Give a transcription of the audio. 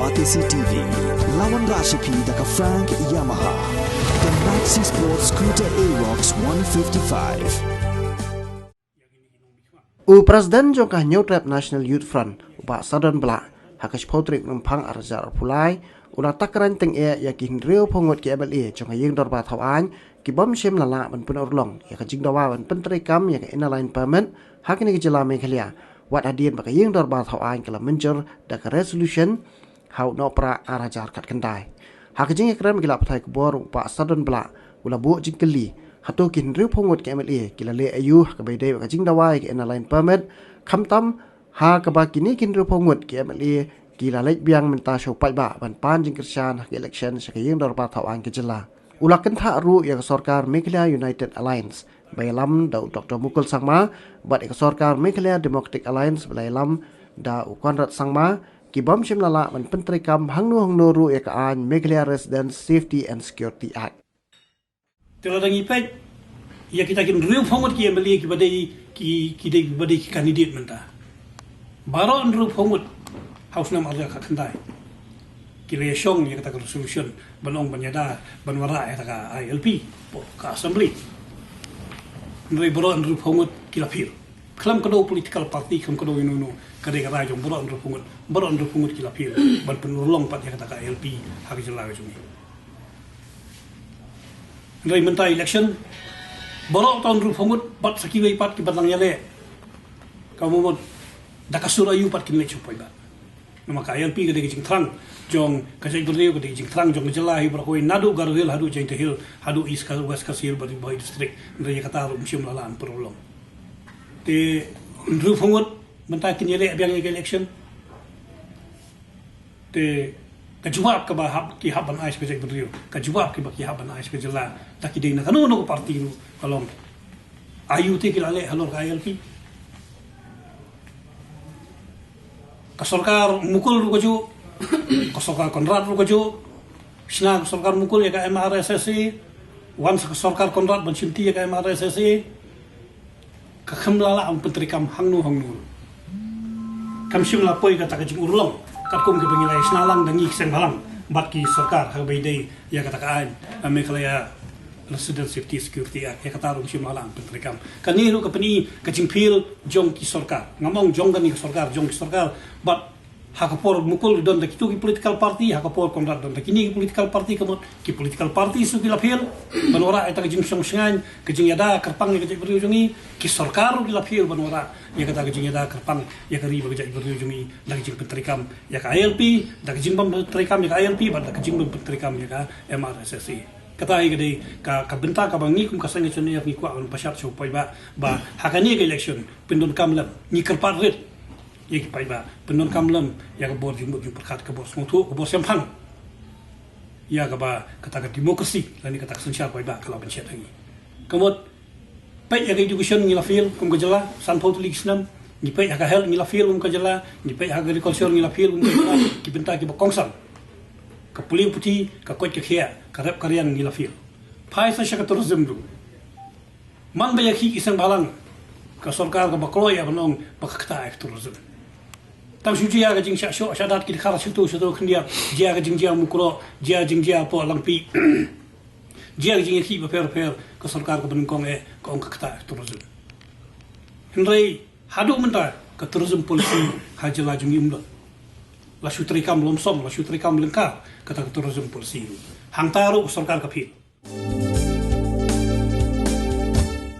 Batisi TV, lawan Rashipi daka Frank Yamaha, the Maxi Sports Scooter Aerox 155. Presiden Jongkah New Trap National Youth Front, Pak Sadan Belak, Hakash Potrik Numpang Arjar Pulai, Ulah Takaran Teng Yakin Real Pongot KBLA, Jongkah Ying Dorba Tawaan, Kibom Shem Lala, and Pun Orlong, Yakajing Dawa, and Pentrekam, Yak Innerline Permit, Hakini Jala Mekalia, Wat Adien Baka Ying Dorba Tawaan, Kalamanjur, Daka Resolution, How no pra Arajar Kat Kandai. Hakajing Ekram Gilap Tai Kubor, Pak Sadan Belak, Ulah Buat Jingkeli, Hatokin Real Pongot KMLA, Kilale Ayuh, Kabede, Kajing Dawa, Innerline Permit, Kamtam, Ha Kabakini Kin Real Pongot KMLA, Kila Lek Biang Minta Shopai Ba, Ban Pan Jingkershan, Election, Shakaying Dorba Tawaan Kejela. Ulakan tak ru yang sorkar Meghalaya United Alliance, Bailam da Dr. Mukul Sangma, bat yang sorkar Meghalaya Democratic Alliance, Bailam da Konrad Sangma, Kibom Shimlala man Pentrikam Hangnu ru yakaan Meghalaya Residents Safety and Security Act. Teladang ipet, ya kita kin real fongot ki embeli ki badai kandidat menta. Baru real fongot house nam arja kakandai. Kila yashong ya kata resolution banong banyada banwara ya kata ILP ka assembly. Nri baru real fongot kila pil. Kelam kado political party kelam kado inu kadai kata jom baru real fongot kila pil. Ban penulong pat ya kata ILP hak jela jumi. Nri menta election baru tahun real fongot bat sakiwai pat ki batang yale. Kamu mod dakasura yu pat kinle chupai ba. Nama ILP kadai jing terang jong kasih berdiri kadai jing terang jong jelahi berakoi nadu garhil hadu jeng tehil hadu east west kasir bagi boy district nri kata rumsium lalan perolong. Te real fongot menta kinle abiang election. Te kajwab ke bahab ki haban ais ke berdiri kajwab ke baki haban ais ke jela tak kidai na kanu no parti nu kalong ayu te kilale halor ILP. Kasorkar mukul rukojo, kasorkar Konrad rukojo, sina kasorkar mukul ya ka MRSSC, wan kasorkar Konrad bancinti ya ka MRSSC, kakamlala ang pentrikam hangnu. Kamsim lapoi kata kajing urlong, katkum ke pengilai sinalang dangi kiseng balang, bat ki sorkar habaidai ya kata kaan, Meghalaya Resident Safety Security Act ya kata rum simalang pentrikam. Kani ru kapani kajing pil jong ki sorkar, ngamong jong gani jong ki sorkar, but hakapor mukul don da kitu ki political party hakapor Konrad don da kini ki political party kamot ki political party su ki lapil banora eta kajing songsengan kajing yada kerpang ya kajing berujungi ki sorkar ki lapil banora ya kata kajing yada kerpang ya kari kajing berujungi da kajing pentrikam ya ka ILP da kajing pentrikam ya ka ILP ba da kajing pentrikam ya ka MRSSC. Kata ai gede ka benta ka bangi kum kasang chon ya ni kwa on pashat so pai ba hakani ke election pendon kamlam ni kerpat red ya ki pai ba pendon kamlam ya ka bor jumbo jum perkat ka bor smotu ka bor sempang ya ka ba kata ka demokrasi lani kata sensyar pai ba kalau bencet lagi kemot pai ya education ni la fil kum ka jela san pot ligsnam ni pai ya ka health ni la fil kum ka jela ni pai agriculture ni la fil kum ka jela ki benta ki ba kongsam ka puli puti ka kot ka khia ka rap karian ni la fil pai sa shaka tourism du man ba yakhi isang balang ka sarkar ka bakloy ya banong bakakta ek tourism tam shuji ya ga jing sha sho shadat ki khara shuto khndia jia ga jing jia mukro jia jing jia po langpi jia ga jing yakhi ba per ka sarkar ka banong kong e kong kakta ek tourism hendrai hadu menta ka tourism policy hajala jung yumla la syutrikam lomsom la syutrikam lengkap kata tourism policy hang taru sarkar ka phil